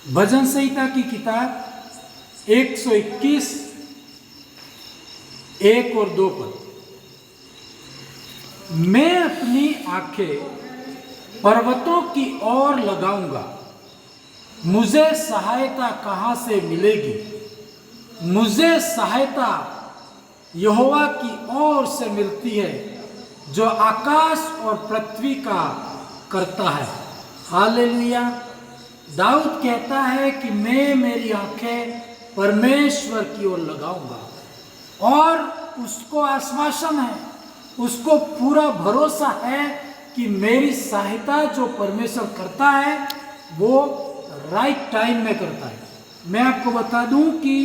भजन संहिता की किताब 121 1 और 2 पद। मैं अपनी आंखें पर्वतों की ओर लगाऊंगा, मुझे सहायता कहां से मिलेगी? मुझे सहायता यहोवा की ओर से मिलती है, जो आकाश और पृथ्वी का करता है। हालेलुया। दाऊद कहता है कि मैं मेरी आंखें परमेश्वर की ओर लगाऊंगा, और उसको आश्वासन है, उसको पूरा भरोसा है कि मेरी सहायता जो परमेश्वर करता है वो राइट टाइम में करता है। मैं आपको बता दूं कि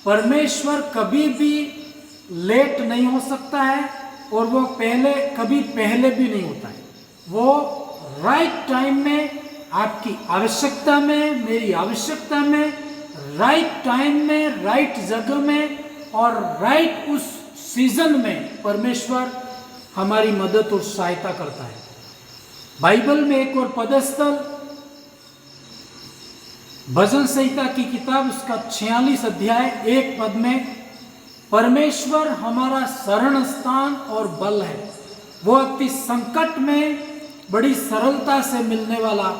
परमेश्वर कभी भी लेट नहीं हो सकता है, और वो कभी पहले भी नहीं होता है। वो राइट टाइम में, आपकी आवश्यकता में, मेरी आवश्यकता में, राइट टाइम में, राइट जगह में और राइट उस सीजन में परमेश्वर हमारी मदद और सहायता करता है। बाइबल में एक और पदस्थल, भजन संहिता की किताब उसका 46 अध्याय 1 पद में, परमेश्वर हमारा शरण स्थान और बल है, वो अति संकट में बड़ी सरलता से मिलने वाला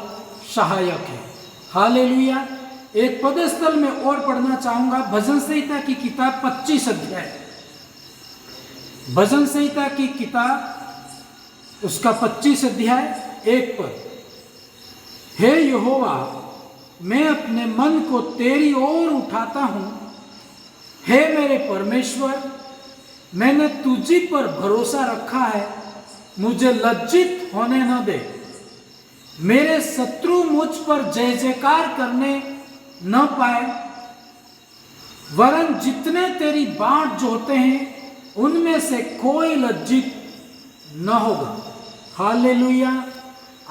सहायक है। हालेलुया। एक पदस्थल में और पढ़ना चाहूंगा, भजन संहिता की किताब 25 अध्याय, भजन संहिता की किताब उसका 25 अध्याय 1 पद। हे यहोवा, मैं अपने मन को तेरी ओर उठाता हूं, हे मेरे परमेश्वर, मैंने तुझी पर भरोसा रखा है, मुझे लज्जित होने न दे। मेरे शत्रु मुझ पर जय जयकार करने न पाए, वरन जितने तेरी बाट जोहते हैं उनमें से कोई लज्जित न होगा। हालेलुया।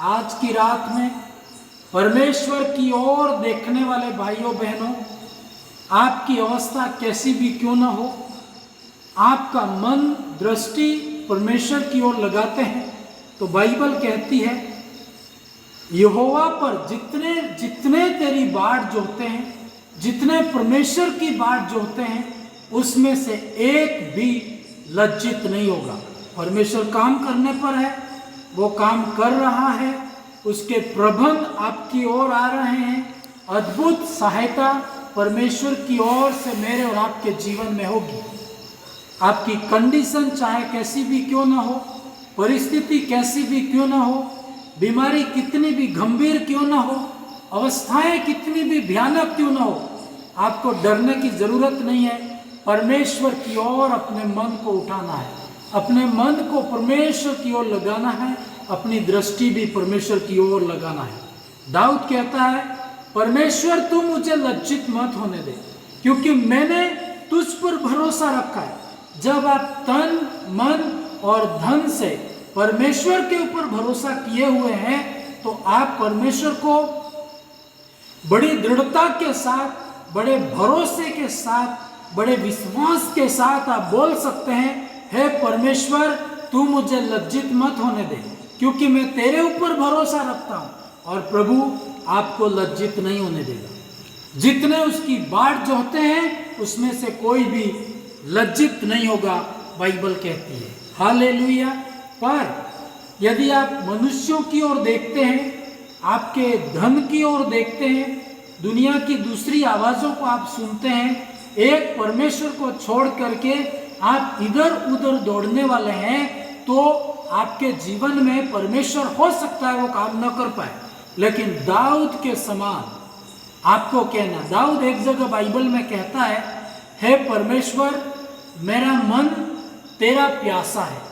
आज की रात में परमेश्वर की ओर देखने वाले भाइयों बहनों, आपकी अवस्था कैसी भी क्यों न हो, आपका मन दृष्टि परमेश्वर की ओर लगाते हैं तो बाइबल कहती है, यहोवा पर जितने जितने तेरी बाट जोहते हैं, जितने परमेश्वर की बाट जोहते हैं, उसमें से एक भी लज्जित नहीं होगा। परमेश्वर काम करने पर है, वो काम कर रहा है, उसके प्रबंध आपकी ओर आ रहे हैं। अद्भुत सहायता परमेश्वर की ओर से मेरे और आपके जीवन में होगी। आपकी कंडीशन चाहे कैसी भी क्यों ना हो, परिस्थिति कैसी भी क्यों ना हो, बीमारी कितनी भी गंभीर क्यों ना हो, अवस्थाएं कितनी भी भयानक क्यों ना हो, आपको डरने की जरूरत नहीं है। परमेश्वर की ओर अपने मन को उठाना है, अपने मन को परमेश्वर की ओर लगाना है, अपनी दृष्टि भी परमेश्वर की ओर लगाना है। दाऊद कहता है, परमेश्वर तू मुझे लज्जित मत होने दे, क्योंकि मैंने तुझ पर भरोसा रखा है। जब आप तन मन और धन से परमेश्वर के ऊपर भरोसा किए हुए हैं तो आप परमेश्वर को बड़ी दृढ़ता के साथ, बड़े भरोसे के साथ, बड़े विश्वास के साथ आप बोल सकते हैं, हे परमेश्वर तू मुझे लज्जित मत होने दे, क्योंकि मैं तेरे ऊपर भरोसा रखता हूं। और प्रभु आपको लज्जित नहीं होने देगा। जितने उसकी बाट जोहते हैं उसमें से कोई भी लज्जित नहीं होगा, बाइबल कहती है। हालेलुया। पर यदि आप मनुष्यों की ओर देखते हैं, आपके धन की ओर देखते हैं, दुनिया की दूसरी आवाजों को आप सुनते हैं, एक परमेश्वर को छोड़ करके आप इधर उधर दौड़ने वाले हैं, तो आपके जीवन में परमेश्वर हो सकता है वो काम न कर पाए। लेकिन दाऊद के समान आपको कहना, दाऊद एक जगह बाइबल में कहता है, हे परमेश्वर मेरा मन तेरा प्यासा है।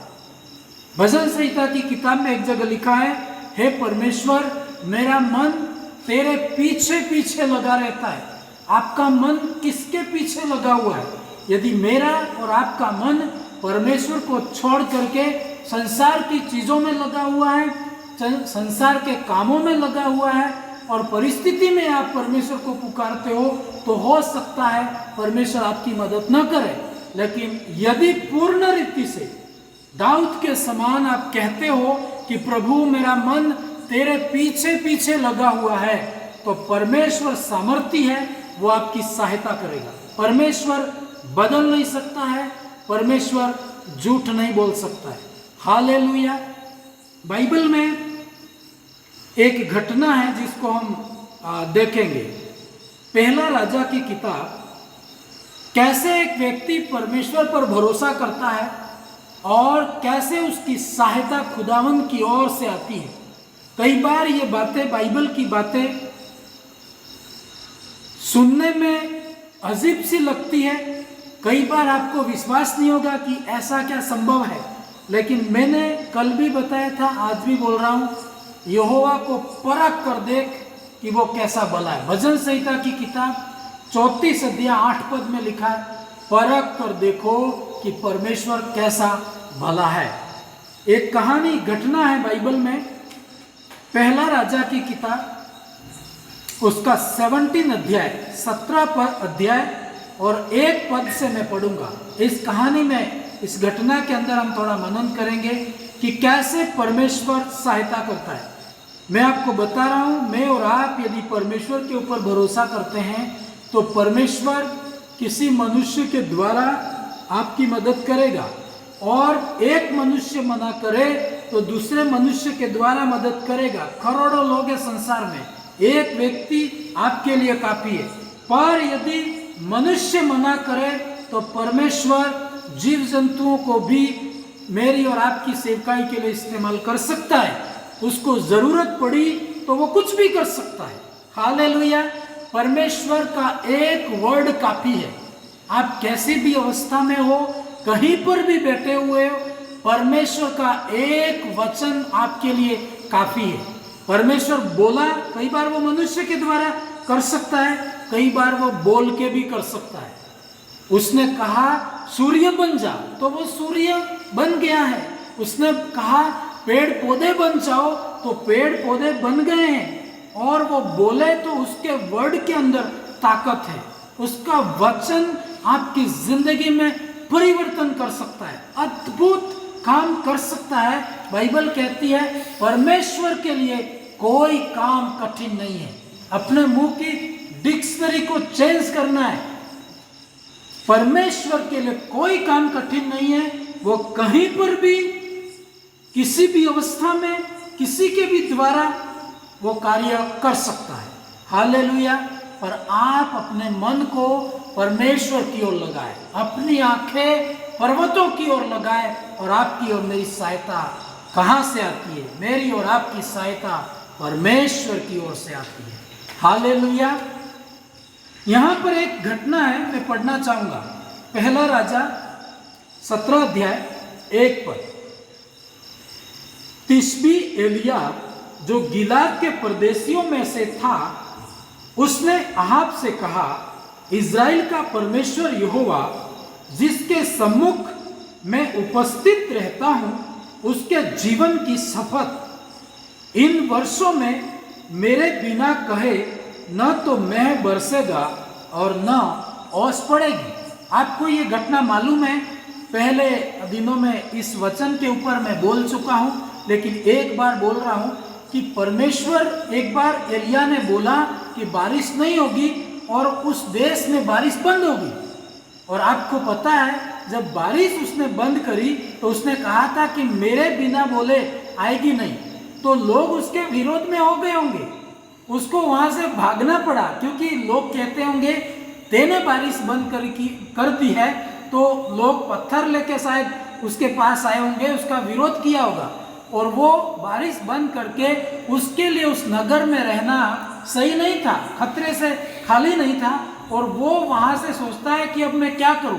भजन संहिता की किताब में एक जगह लिखा है, हे परमेश्वर मेरा मन तेरे पीछे पीछे लगा रहता है। आपका मन किसके पीछे लगा हुआ है? यदि मेरा और आपका मन परमेश्वर को छोड़ करके संसार की चीजों में लगा हुआ है, संसार के कामों में लगा हुआ है, और परिस्थिति में आप परमेश्वर को पुकारते हो सकता है परमेश्वर आपकी मदद न करे। लेकिन यदि पूर्ण रीति से दाऊद के समान आप कहते हो कि प्रभु मेरा मन तेरे पीछे पीछे लगा हुआ है, तो परमेश्वर सामर्थी है, वो आपकी सहायता करेगा। परमेश्वर बदल नहीं सकता है, परमेश्वर झूठ नहीं बोल सकता है। हालेलुया। बाइबल में एक घटना है जिसको हम देखेंगे। पहला राजा की किताब, कैसे एक व्यक्ति परमेश्वर पर भरोसा करता है और कैसे उसकी सहायता खुदावंद की ओर से आती है। कई बार ये बातें, बाइबल की बातें सुनने में अजीब सी लगती है, कई बार आपको विश्वास नहीं होगा कि ऐसा क्या संभव है, लेकिन मैंने कल भी बताया था, आज भी बोल रहा हूं, यहोवा को परख कर देख कि वो कैसा भला है। भजन संहिता की किताब 34 अध्याय 8 पद में लिखा है, परख कर देखो कि परमेश्वर कैसा भला है। एक कहानी, घटना है बाइबल में, पहला राजा की किताब, उसका 17 अध्याय 17 अध्याय और 1 पद से मैं पढ़ूंगा। इस कहानी में, इस घटना के अंदर हम थोड़ा मनन करेंगे कि कैसे परमेश्वर सहायता करता है। मैं आपको बता रहा हूं, मैं और आप यदि परमेश्वर के ऊपर भरोसा करते हैं तो परमेश्वर किसी मनुष्य के द्वारा आपकी मदद करेगा, और एक मनुष्य मना करे तो दूसरे मनुष्य के द्वारा मदद करेगा। करोड़ों लोग हैं संसार में, एक व्यक्ति आपके लिए काफी है। पर यदि मनुष्य मना करे तो परमेश्वर जीव जंतुओं को भी मेरी और आपकी सेवकाई के लिए इस्तेमाल कर सकता है। उसको जरूरत पड़ी तो वो कुछ भी कर सकता है। हालेलुया। परमेश्वर का एक वर्ड काफी है। आप कैसी भी अवस्था में हो, कहीं पर भी बैठे हुए हो, परमेश्वर का एक वचन आपके लिए काफी है। परमेश्वर बोला, कई बार वो मनुष्य के द्वारा कर सकता है, कई बार वो बोल के भी कर सकता है। उसने कहा सूर्य बन जा, तो वो सूर्य बन गया है। उसने कहा पेड़ पौधे बन जाओ, तो पेड़ पौधे बन गए हैं। और वो बोले तो उसके वर्ड के अंदर ताकत है। उसका वचन आपकी जिंदगी में परिवर्तन कर सकता है, अद्भुत काम कर सकता है। बाइबल कहती है परमेश्वर के लिए कोई काम कठिन नहीं है। अपने मुंह की डिक्शनरी को चेंज करना है। परमेश्वर के लिए कोई काम कठिन नहीं है। वो कहीं पर भी, किसी भी अवस्था में, किसी के भी द्वारा वो कार्य कर सकता है। हालेलुया। पर आप अपने मन को परमेश्वर की ओर लगाए, अपनी आंखें पर्वतों की ओर लगाए, और आपकी और मेरी सहायता कहां से आती है? मेरी और आपकी सहायता परमेश्वर की ओर से आती है। हालेलुया। यहां पर एक घटना है, मैं पढ़ना चाहूंगा। पहला राजा 17 अध्याय 1 पद। तिशबी एलिया जो गिलाद के परदेशियों में से था, उसने अहाब से कहा, इज़राइल का परमेश्वर यहोवा जिसके सम्मुख मैं उपस्थित रहता हूं, उसके जीवन की शपथ, इन वर्षों में मेरे बिना कहे न तो मेह बरसेगा और न ओस पड़ेगी। आपको ये घटना मालूम है, पहले दिनों में इस वचन के ऊपर मैं बोल चुका हूं, लेकिन एक बार बोल रहा हूं कि परमेश्वर, एक बार एलिया ने बोला कि बारिश नहीं होगी और उस देश में बारिश बंद होगी। और आपको पता है, जब बारिश उसने बंद करी तो उसने कहा था कि मेरे बिना बोले आएगी नहीं, तो लोग उसके विरोध में हो गए होंगे, उसको वहां से भागना पड़ा, क्योंकि लोग कहते होंगे तेने बारिश बंद कर दी है, तो लोग पत्थर लेके शायद उसके पास आए होंगे, उसका विरोध किया होगा, और वो बारिश बंद करके उसके लिए उस नगर में रहना सही नहीं था, खतरे से खाली नहीं था, और वो वहां से सोचता है कि अब मैं क्या करूं।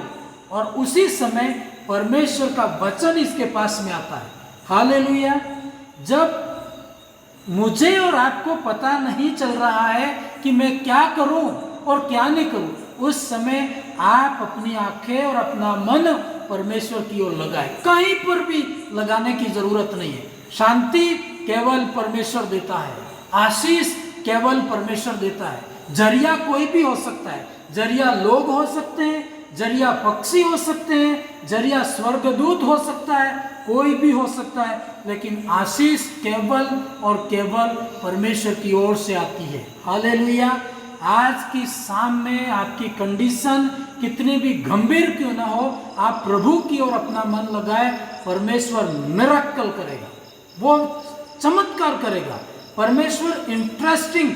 और उसी समय परमेश्वर का वचन इसके पास में आता है। हालेलुया। जब मुझे और आपको पता नहीं चल रहा है कि मैं क्या करूं और क्या नहीं करूं, उस समय आप अपनी आंखें और अपना मन परमेश्वर की ओर लगाए। कहीं पर भी लगाने की जरूरत नहीं है। शांति केवल परमेश्वर देता है, आशीष केवल परमेश्वर देता है। जरिया कोई भी हो सकता है, जरिया लोग हो सकते हैं, जरिया पक्षी हो सकते हैं, जरिया स्वर्गदूत हो सकता है, कोई भी हो सकता है, लेकिन आशीष केवल और केवल परमेश्वर की ओर से आती है। हालेलुया। आज की शाम में आपकी कंडीशन कितनी भी गंभीर क्यों ना हो, आप प्रभु की ओर अपना मन लगाए, परमेश्वर मिरेकल करेगा, वो चमत्कार करेगा। परमेश्वर इंटरेस्टिंग,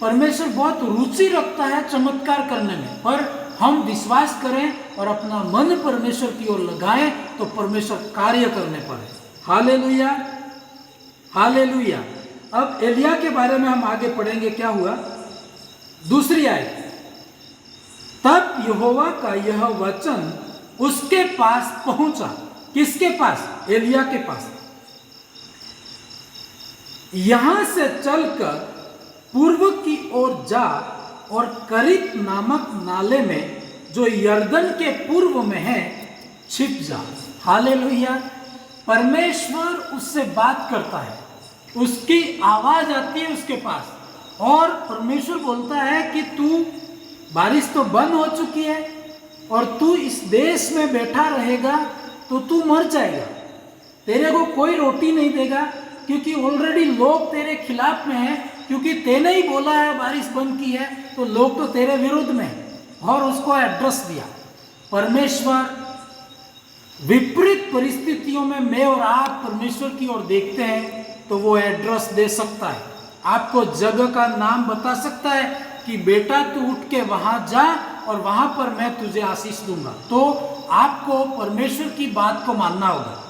परमेश्वर बहुत रुचि रखता है चमत्कार करने में, पर हम विश्वास करें और अपना मन परमेश्वर की ओर लगाएं तो परमेश्वर कार्य करने पड़े। Hallelujah, hallelujah. अब एलिया के बारे में हम आगे पढ़ेंगे। क्या हुआ? दूसरी आयत, तब यहोवा का यह वचन उसके पास पहुंचा। किसके पास? एलिया के पास। यहां से चलकर पूर्व की ओर जा और करीत नामक नाले में जो यर्दन के पूर्व में है छिप जा। हालेलुया। परमेश्वर उससे बात करता है, उसकी आवाज आती है उसके पास, और परमेश्वर बोलता है कि तू, बारिश तो बंद हो चुकी है और तू इस देश में बैठा रहेगा तो तू मर जाएगा, तेरे को कोई रोटी नहीं देगा, क्योंकि ऑलरेडी लोग तेरे खिलाफ में हैं, क्योंकि तेने ही बोला है बारिश बंद की है, तो लोग तो तेरे विरुद्ध में हैं। और उसको एड्रेस दिया। परमेश्वर विपरीत परिस्थितियों में मैं और आप परमेश्वर की ओर देखते हैं तो वो एड्रेस दे सकता है, आपको जगह का नाम बता सकता है कि बेटा तू उठ के वहां जा और वहां पर मैं तुझे आशीष दूंगा। तो आपको परमेश्वर की बात को मानना होगा।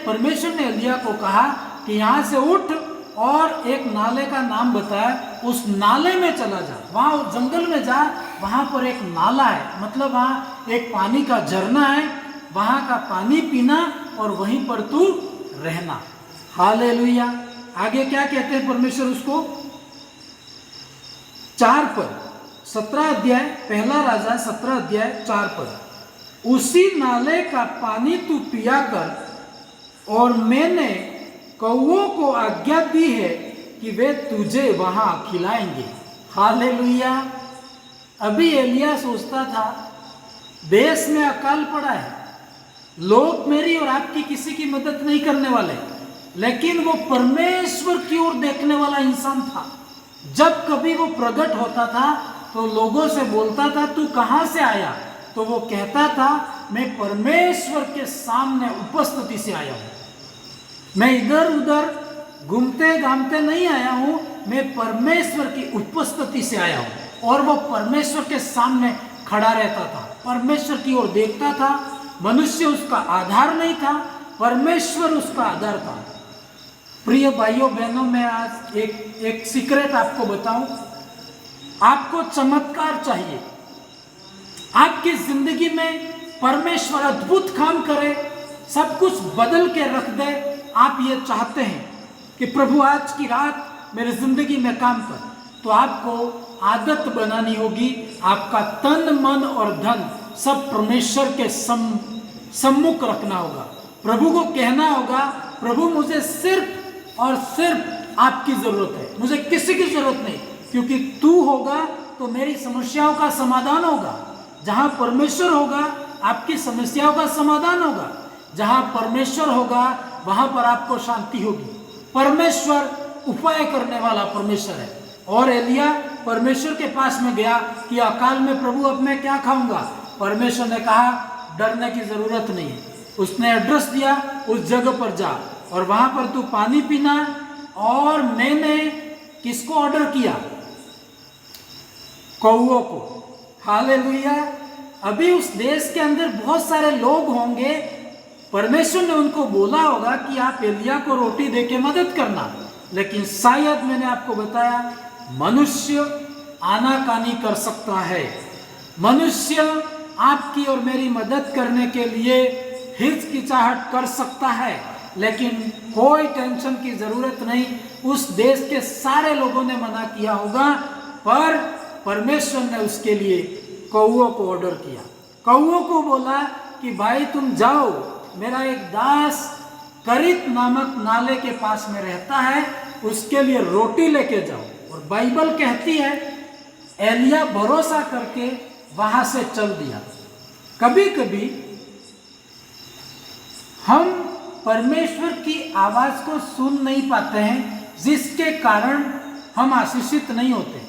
परमेश्वर ने एलिया को कहा कि यहां से उठ और एक नाले का नाम बताया, उस नाले में चला जा, वहां जंगल में जा, वहां पर एक नाला है, मतलब वहां एक पानी का झरना है, वहां का पानी पीना और वहीं पर तू रहना। हालेलुया। आगे क्या कहते हैं परमेश्वर उसको? 4 पद, 17 अध्याय, पहला राजा 17 अध्याय 4 पद, उसी नाले का पानी तू पिया कर, और मैंने कौओं को आज्ञा दी है कि वे तुझे वहां खिलाएंगे। हालेलुया। अभी एलिया सोचता था देश में अकाल पड़ा है, लोग मेरी और आपकी किसी की मदद नहीं करने वाले, लेकिन वो परमेश्वर की ओर देखने वाला इंसान था। जब कभी वो प्रकट होता था तो लोगों से बोलता था तू कहां से आया, तो वो कहता था मैं परमेश्वर के सामने उपस्थिति से आया हूं, मैं इधर उधर घूमते घामते नहीं आया हूं, मैं परमेश्वर की उपस्थिति से आया हूं। और वो परमेश्वर के सामने खड़ा रहता था, परमेश्वर की ओर देखता था। मनुष्य उसका आधार नहीं था, परमेश्वर उसका आधार था। प्रिय भाइयों बहनों, मैं आज एक सीक्रेट आपको बताऊं। आपको चमत्कार चाहिए, आपकी जिंदगी में परमेश्वर अद्भुत काम करे, सब कुछ बदल के रख दे। आप ये चाहते हैं कि प्रभु आज की रात मेरी जिंदगी में काम कर, तो आपको आदत बनानी होगी, आपका तन मन और धन सब परमेश्वर के सम्मुख रखना होगा। प्रभु को कहना होगा प्रभु मुझे सिर्फ और सिर्फ आपकी जरूरत है, मुझे किसी की जरूरत नहीं, क्योंकि तू होगा तो मेरी समस्याओं का समाधान होगा। जहां परमेश्वर होगा आपकी समस्याओं का समाधान होगा, जहां परमेश्वर होगा वहां पर आपको शांति होगी। परमेश्वर उपाय करने वाला परमेश्वर है। और एलिया परमेश्वर के पास में गया कि अकाल में प्रभु अब मैं क्या खाऊंगा। परमेश्वर ने कहा डरने की जरूरत नहीं है। उसने एड्रेस दिया, उस जगह पर जा और वहां पर तू पानी पीना। और मैंने किसको ऑर्डर किया? कौओं को। हालेलुया। अभी उस देश के अंदर बहुत सारे लोग होंगे, परमेश्वर ने उनको बोला होगा कि आप एलिया को रोटी देके मदद करना, लेकिन शायद मैंने आपको बताया मनुष्य आनाकानी कर सकता है। मनुष्य आपकी और मेरी मदद करने के लिए हिचकिचाहट कर सकता है, लेकिन कोई टेंशन की जरूरत नहीं। उस देश के सारे लोगों ने मना किया होगा, पर परमेश्वर ने उसके लिए कौओं को ऑर्डर किया। कौओं को बोला कि भाई तुम जाओ, मेरा एक दास करीत नामक नाले के पास में रहता है, उसके लिए रोटी लेके जाओ। और बाइबल कहती है एलिया भरोसा करके वहां से चल दिया। कभी कभी हम परमेश्वर की आवाज को सुन नहीं पाते हैं, जिसके कारण हम आशीषित नहीं होते।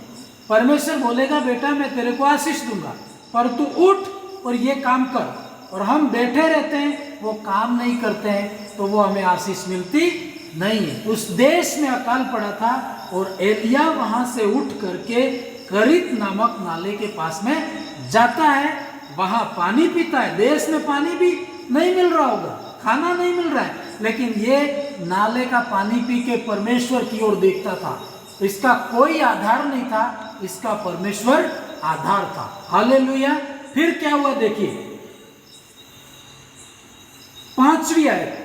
परमेश्वर बोलेगा बेटा मैं तेरे को आशीष दूंगा, पर तू उठ और ये काम कर, और हम बैठे रहते हैं, वो काम नहीं करते हैं, तो वो हमें आशीष मिलती नहीं है। उस देश में अकाल पड़ा था और एलिया वहां से उठ करके करीत नामक नाले के पास में जाता है, वहां पानी पीता है। देश में पानी भी नहीं मिल रहा होगा, खाना नहीं मिल रहा है, लेकिन ये नाले का पानी पी के परमेश्वर की ओर देखता था। इसका कोई आधार नहीं था, इसका परमेश्वर आधार था। हालेलुया। फिर क्या हुआ देखिए 5वीं आयत,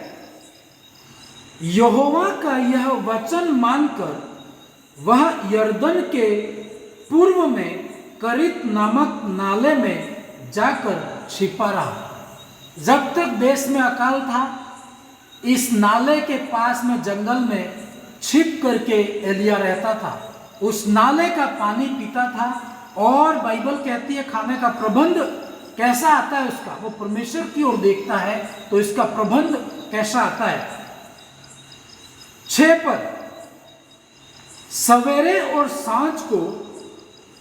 यहोवा का यह वचन मानकर वह यरदन के पूर्व में करीत नामक नाले में जाकर छिपा रहा। जब तक देश में अकाल था, इस नाले के पास में जंगल में छिप करके एलिया रहता था। उस नाले का पानी पीता था, और बाइबल कहती है खाने का प्रबंध कैसा आता है उसका, वो परमेश्वर की ओर देखता है तो इसका प्रबंध कैसा आता है। 6 पर सवेरे और सांझ को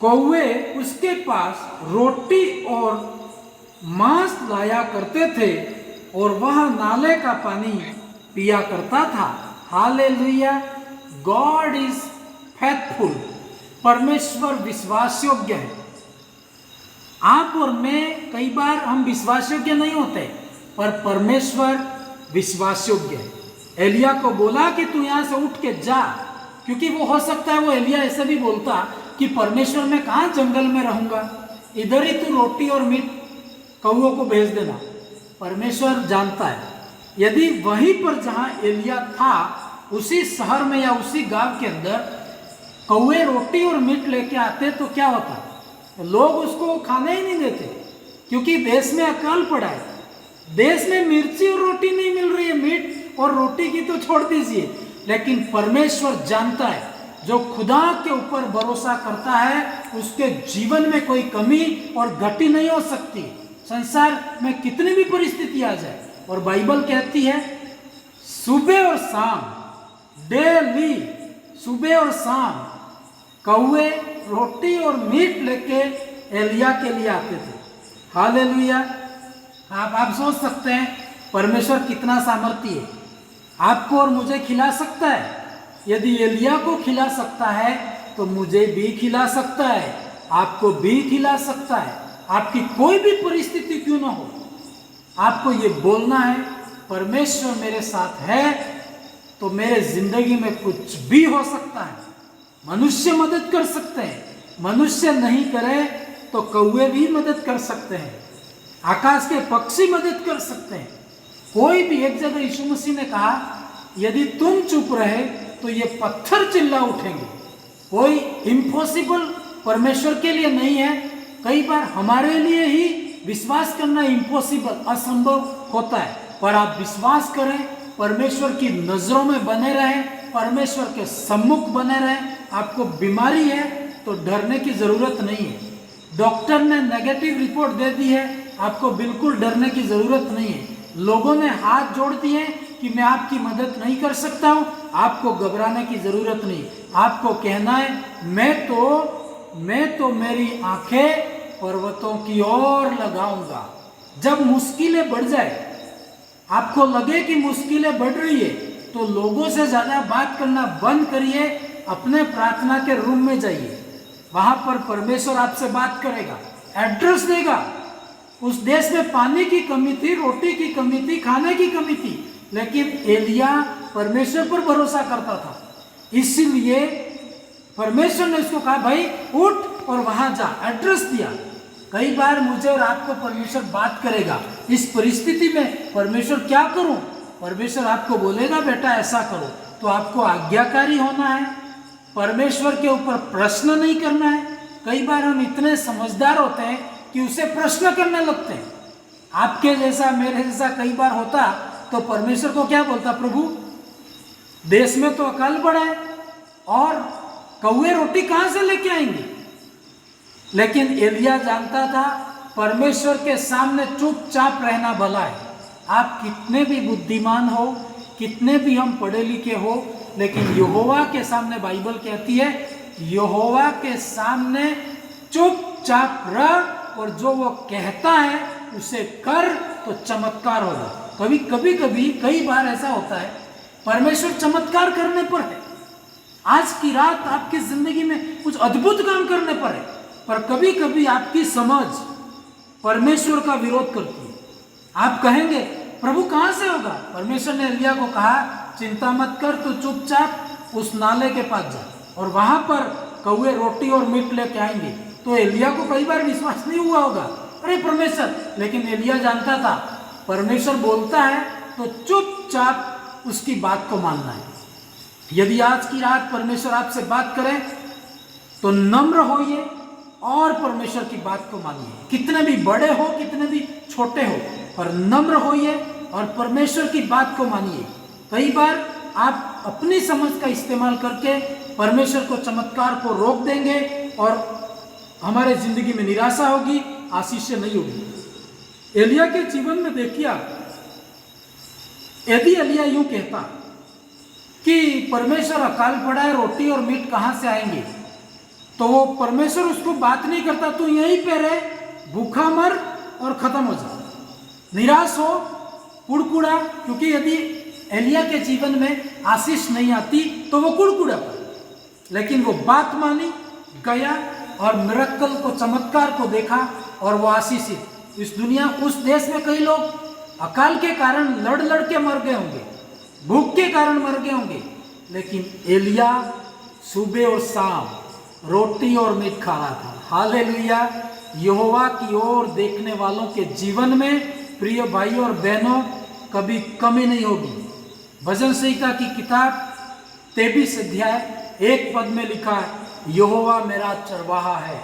कौवे उसके पास रोटी और मांस लाया करते थे और वह नाले का पानी पिया करता था। हालेलुया। God is faithful. परमेश्वर विश्वास योग्य है। आप और मैं कई बार हम विश्वास योग्य नहीं होते, पर परमेश्वर विश्वास योग्य है। एलिया को बोला कि तू यहां से उठ के जा, क्योंकि वो हो सकता है वो एलिया ऐसे भी बोलता कि परमेश्वर मैं कहां जंगल में रहूंगा, इधर ही तू रोटी और मीट कौओं को भेज देना। परमेश्वर जानता है, यदि वहीं पर जहां एलिया था, उसी शहर में या उसी गांव के अंदर कौवे रोटी और मीट लेके आते तो क्या होता, लोग उसको खाने ही नहीं देते, क्योंकि देश में अकाल पड़ा है। देश में मिर्ची और रोटी नहीं मिल रही है, मीट और रोटी की तो छोड़ दीजिए, लेकिन परमेश्वर जानता है जो खुदा के ऊपर भरोसा करता है उसके जीवन में कोई कमी और घटी नहीं हो सकती, संसार में कितनी भी परिस्थिति आ जाए। और बाइबल कहती है सुबह और शाम, डेली सुबह और शाम कौवे रोटी और मीट लेके एलिया के लिए आते थे। हालेलुया। आप सोच सकते हैं परमेश्वर कितना सामर्थी है, आपको और मुझे खिला सकता है। यदि एलिया को खिला सकता है तो मुझे भी खिला सकता है, आपको भी खिला सकता है। आपकी कोई भी परिस्थिति क्यों ना हो, आपको ये बोलना है परमेश्वर मेरे साथ है तो मेरे जिंदगी में कुछ भी हो सकता है। मनुष्य मदद कर सकते हैं, मनुष्य नहीं करे तो कौवे भी मदद कर सकते हैं, आकाश के पक्षी मदद कर सकते हैं। कोई भी, एक जगह यीशु मसीह ने कहा यदि तुम चुप रहे तो ये पत्थर चिल्ला उठेंगे। कोई इम्पॉसिबल परमेश्वर के लिए नहीं है। कई बार हमारे लिए ही विश्वास करना इम्पॉसिबल, असंभव होता है, पर आप विश्वास करें, परमेश्वर की नजरों में बने रहें, परमेश्वर के सम्मुख बने रहें। आपको बीमारी है तो डरने की जरूरत नहीं है। डॉक्टर ने नेगेटिव रिपोर्ट दे दी है, आपको बिल्कुल डरने की जरूरत नहीं है। लोगों ने हाथ जोड़ दिए कि मैं आपकी मदद नहीं कर सकता हूं, आपको घबराने की जरूरत नहीं। आपको कहना है मैं तो मेरी आंखें पर्वतों की ओर लगाऊंगा। जब मुश्किलें बढ़ जाए, आपको लगे कि मुश्किलें बढ़ रही है, तो लोगों से ज्यादा बात करना बंद करिए, अपने प्रार्थना के रूम में जाइए, वहां पर परमेश्वर आपसे बात करेगा, एड्रेस देगा। उस देश में पानी की कमी थी, रोटी की कमी थी, खाने की कमी थी, लेकिन एलिया परमेश्वर पर भरोसा करता था, इसीलिए परमेश्वर ने उसको कहा भाई उठ और वहां जा, एड्रेस दिया। कई बार मुझे और आपको परमेश्वर बात करेगा, इस परिस्थिति में परमेश्वर क्या करूं, परमेश्वर आपको बोलेगा बेटा ऐसा करो, तो आपको आज्ञाकारी होना है, परमेश्वर के ऊपर प्रश्न नहीं करना है। कई बार हम इतने समझदार होते हैं कि उसे प्रश्न करने लगते हैं। आपके जैसा मेरे जैसा कई बार होता तो परमेश्वर को क्या बोलता, प्रभु देश में तो अकाल पड़ा है और कौवे रोटी कहां से लेके आएंगे, लेकिन एलिया जानता था परमेश्वर के सामने चुपचाप रहना भला है। आप कितने भी बुद्धिमान हो, कितने भी हम पढ़े लिखे हो, लेकिन यहोवा के सामने बाइबल कहती है यहोवा के सामने चुपचाप रह और जो वो कहता है उसे कर तो चमत्कार होगा। कई बार ऐसा होता है परमेश्वर चमत्कार करने पर है। आज की रात आपकी जिंदगी में कुछ अद्भुत काम करने पर है, पर कभी कभी आपकी समझ परमेश्वर का विरोध करती है। आप कहेंगे प्रभु कहां से होगा? परमेश्वर ने एलिया को कहा चिंता मत कर, तू चुपचाप उस नाले के पास जा और वहां पर कौवे रोटी और मीट लेके आएंगे। तो एलिया को कई बार विश्वास नहीं हुआ होगा, अरे परमेश्वर, लेकिन एलिया जानता था परमेश्वर बोलता है तो चुपचाप उसकी बात को मानना है। यदि आज की रात परमेश्वर आपसे बात करें तो नम्र होइए और परमेश्वर की बात को मानिए। कितने भी बड़े हो, कितने भी छोटे हो, पर नम्र होइए और परमेश्वर की बात को मानिए। कई बार आप अपनी समझ का इस्तेमाल करके परमेश्वर को चमत्कार को रोक देंगे और हमारे जिंदगी में निराशा होगी, आशीष नहीं होगी। एलिया के जीवन में देखिए आप, यदि एलिया यूं कहता कि परमेश्वर अकाल पड़ा है, रोटी और मीट कहां से आएंगे, तो वो परमेश्वर उसको बात नहीं करता, तू यहीं पे रहे, भूखा मर और खत्म हो जा, निराश हो, कुड़कुड़ा। क्योंकि यदि एलिया के जीवन में आशीष नहीं आती तो वो कुड़कुड़ा पड़ा, लेकिन वो बात मानी, गया और मिरेकल को, चमत्कार को देखा और वो आशीषित। इस दुनिया, उस देश में कई लोग अकाल के कारण लड़ लड़ के मर गए होंगे, भूख के कारण मर गए होंगे, लेकिन एलिया सुबह और शाम रोटी और मीट खा रहा था। हालेलुया। यहोवा की ओर देखने वालों के जीवन में प्रिय भाइयों और बहनों कभी कमी नहीं होगी। भजन संहिता की किताब 23 अध्याय 1 पद में लिखा है, यहोवा मेरा चरवाहा है,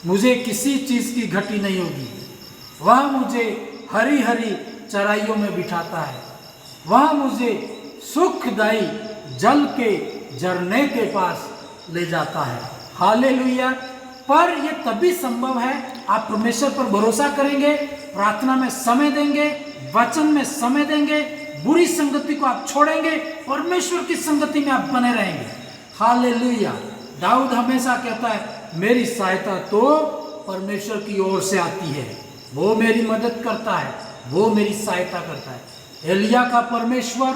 मुझे किसी चीज की घटी नहीं होगी। वह मुझे हरी हरी चराइयों में बिठाता है, वह मुझे सुखदायी जल के झरने के पास ले जाता है। हालेलुया। पर यह तभी संभव है आप परमेश्वर पर भरोसा करेंगे, प्रार्थना में समय देंगे, वचन में समय देंगे, बुरी संगति को आप छोड़ेंगे, परमेश्वर की संगति में आप बने रहेंगे। हालेलुया। दाऊद हमेशा कहता है मेरी सहायता तो परमेश्वर की ओर से आती है, वो मेरी मदद करता है, वो मेरी सहायता करता है। एलिया का परमेश्वर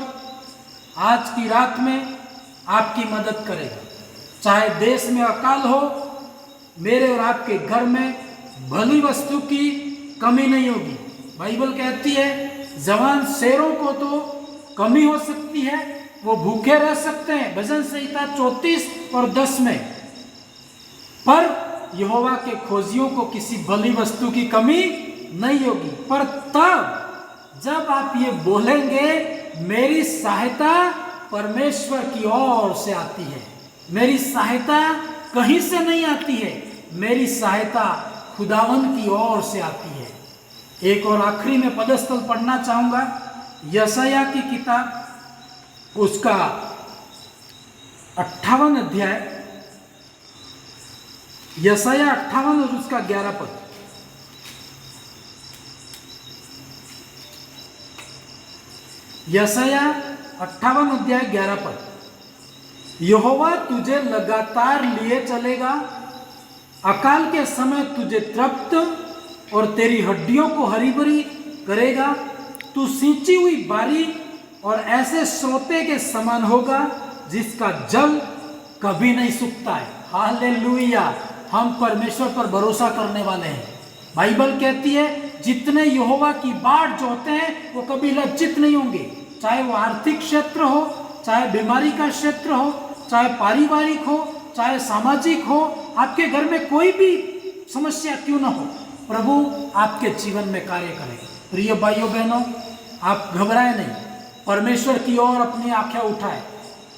आज की रात में आपकी मदद करेगा। चाहे देश में अकाल हो, मेरे और आपके घर में भली वस्तु की कमी नहीं होगी। बाइबल कहती है जवान शेरों को तो कमी हो सकती है, वो भूखे रह सकते हैं, भजन संहिता 34 और 10 में, पर यहोवा के खोजियों को किसी भली वस्तु की कमी नहीं होगी। पर तब जब आप ये बोलेंगे मेरी सहायता परमेश्वर की ओर से आती है, मेरी सहायता कहीं से नहीं आती है, मेरी सहायता खुदावन की ओर से आती है। एक और आखिरी में पदस्थल पढ़ना चाहूंगा, यशायाह की किताब उसका 58 अध्याय, यशायाह 58 और उसका 11 पद। यशायाह 58 अध्याय 11 पद, यहोवा तुझे लगातार लिए चलेगा, अकाल के समय तुझे तृप्त और तेरी हड्डियों को हरी भरी करेगा। तू सींची हुई बारी और ऐसे सोते के समान होगा जिसका जल कभी नहीं सूखता है। हालेलुया। हम परमेश्वर पर भरोसा करने वाले हैं। बाइबल कहती है जितने यहोवा की बाट जोते हैं वो कभी लज्जित नहीं होंगे, चाहे वो आर्थिक क्षेत्र हो, चाहे बीमारी का क्षेत्र हो, चाहे पारिवारिक हो, चाहे सामाजिक हो, आपके घर में कोई भी समस्या क्यों ना हो, प्रभु आपके जीवन में कार्य करेगा। प्रिय भाइयों बहनों, आप घबराए नहीं, परमेश्वर की ओर अपनी आंखें उठाए,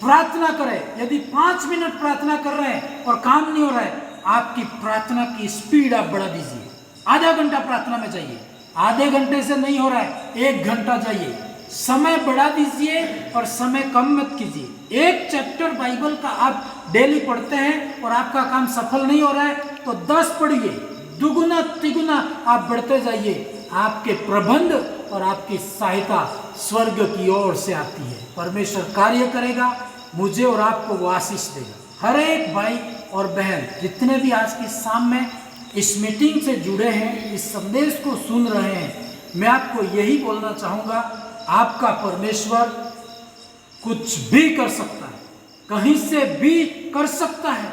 प्रार्थना करें। यदि 5 मिनट प्रार्थना कर रहे हैं और काम नहीं हो रहा है, आपकी प्रार्थना की स्पीड आप बढ़ा दीजिए। आधा घंटा प्रार्थना में जाइए, आधे घंटे से नहीं हो रहा है 1 घंटा जाइए, समय बढ़ा दीजिए और समय कम मत कीजिए। एक चैप्टर बाइबल का आप डेली पढ़ते हैं और आपका काम सफल नहीं हो रहा है तो 10 पढ़िए, दुगुना तिगुना आप बढ़ते जाइए। आपके प्रबंध और आपकी सहायता स्वर्ग की ओर से आती है। परमेश्वर कार्य करेगा, मुझे और आपको वो आशीष देगा। हर एक भाई और बहन जितने भी आज की शाम में इस मीटिंग से जुड़े हैं, इस संदेश को सुन रहे हैं, मैं आपको यही बोलना चाहूँगा, आपका परमेश्वर कुछ भी कर सकता है, कहीं से भी कर सकता है।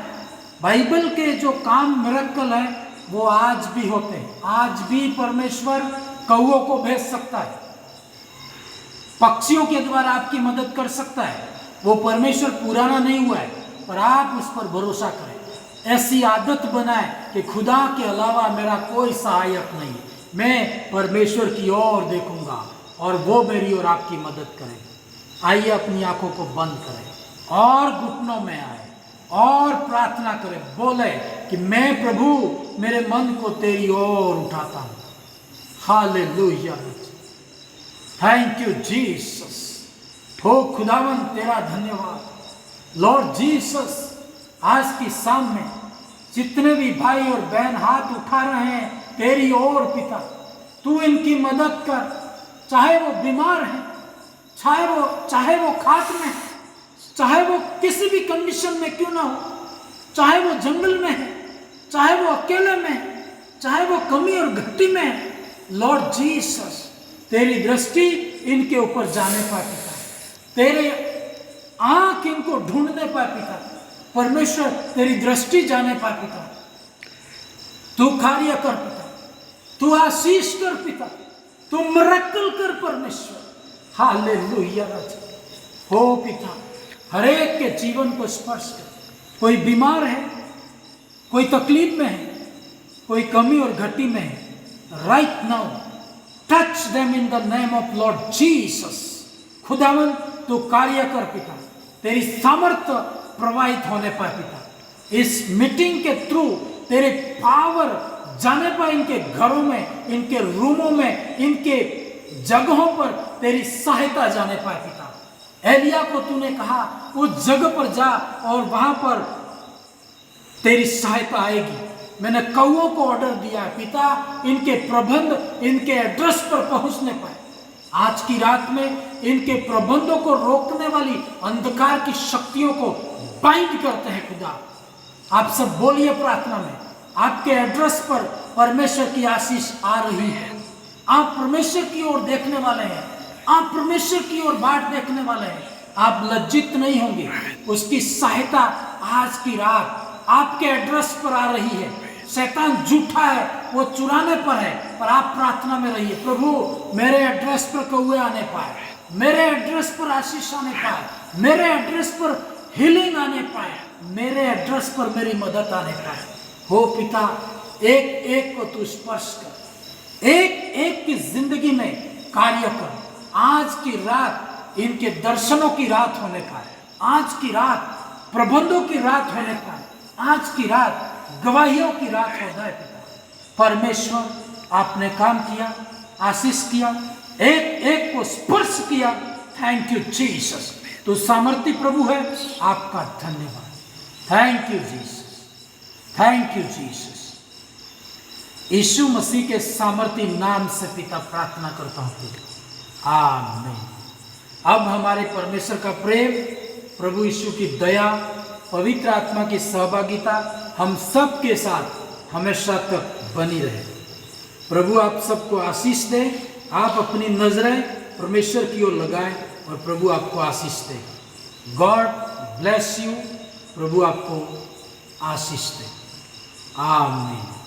बाइबल के जो काम मिरेकल है वो आज भी होते हैं। आज भी परमेश्वर कौओं को भेज सकता है, पक्षियों के द्वारा आपकी मदद कर सकता है। वो परमेश्वर पुराना नहीं हुआ है, पर आप उस पर भरोसा करें। ऐसी आदत बनाए कि खुदा के अलावा मेरा कोई सहायक नहीं, मैं परमेश्वर की ओर देखूंगा और वो मेरी और आपकी मदद करेगा। आइए अपनी आंखों को बंद करें और घुटनों में आए और प्रार्थना करें, बोले कि मैं प्रभु मेरे मन को तेरी ओर उठाता हूं। Hallelujah, thank you Jesus. हो खुदावन तेरा धन्यवाद। लॉर्ड जीसस, आज की शाम में जितने भी भाई और बहन हाथ उठा रहे हैं तेरी ओर पिता, तू इनकी मदद कर। चाहे वो बीमार हैं, चाहे वो खाक में, चाहे वो किसी भी कंडीशन में क्यों ना हो, चाहे वो जंगल में है, चाहे वो अकेले में है, चाहे वो कमी और घटी में है, लॉर्ड जीसस तेरी दृष्टि इनके ऊपर जाने पाए पिता, तेरे आंख इनको ढूंढने पाए पिता। परमेश्वर तेरी दृष्टि जाने पाए पिता, तू कार्य कर पिता, तू आशीष कर पिता, तू मिरेकल कर परमेश्वर। हालेलुया हो पिता, हर एक के जीवन को स्पर्श कर। कोई बीमार है, कोई तकलीफ में है, कोई कमी और घटी में है, right now touch them in the name of Lord Jesus. खुदावन तू कार्य कर पिता, तेरी सामर्थ्य प्रवाहित होने पाए पिता। इस मीटिंग के थ्रू तेरे पावर जाने पाए इनके घरों में, इनके रूमों में, इनके जगहों पर तेरी सहायता जाने पाए पिता। एलिया को तूने कहा उस जगह पर जा और वहां पर तेरी सहायता आएगी। मैंने कौओं को ऑर्डर दिया है पिता, इनके प्रबंध इनके एड्रेस पर पहुंचने पाए। आज की रात में इनके प्रबंधों को रोकने वाली अंधकार की शक्तियों को बाइंड करते हैं खुदा। आप सब बोलिए प्रार्थना में, आपके एड्रेस पर परमेश्वर की आशीष आ रही है। आप परमेश्वर की ओर देखने वाले हैं, आप परमेश्वर की ओर बाट देखने वाले हैं। आप लज्जित नहीं होंगे, उसकी सहायता आज की रात आपके एड्रेस पर आ रही है। शैतान झूठा है, वो चुराने पर है, पर आप प्रार्थना में रहिए, प्रभु मेरे एड्रेस पर कौए आने पाए, मेरे एड्रेस पर आशीष आने पाए, मेरे एड्रेस पर हीलिंग आने पाए, मेरे एड्रेस पर मेरी मदद आने पाए। हो पिता, एक एक को तू स्पर्श कर, एक एक की जिंदगी में कार्य कर। आज की रात इनके दर्शनों की रात होने पाए, आज की रात प्रबंधों की रात होने पाए, आज की रात गवाहियों की रात हो जाए पिता। परमेश्वर आपने काम किया, आशीष किया, एक एक को स्पर्श किया। थैंक यू जीसस, तू सामर्थी प्रभु है, आपका धन्यवाद। Thank you Jesus, thank you Jesus. यीशु मसीह के सामर्थी नाम से पिता प्रार्थना करता हूँ, आमीन। अब हमारे परमेश्वर का प्रेम, प्रभु यीशु की दया, पवित्र आत्मा की सहभागिता हम सब के साथ हमेशा तक बनी रहे। प्रभु आप सबको आशीष दे। आप अपनी नजरें परमेश्वर की ओर लगाएं और प्रभु आपको आशीष दे। God bless you. प्रभु आपको आशीष दे। आमीन।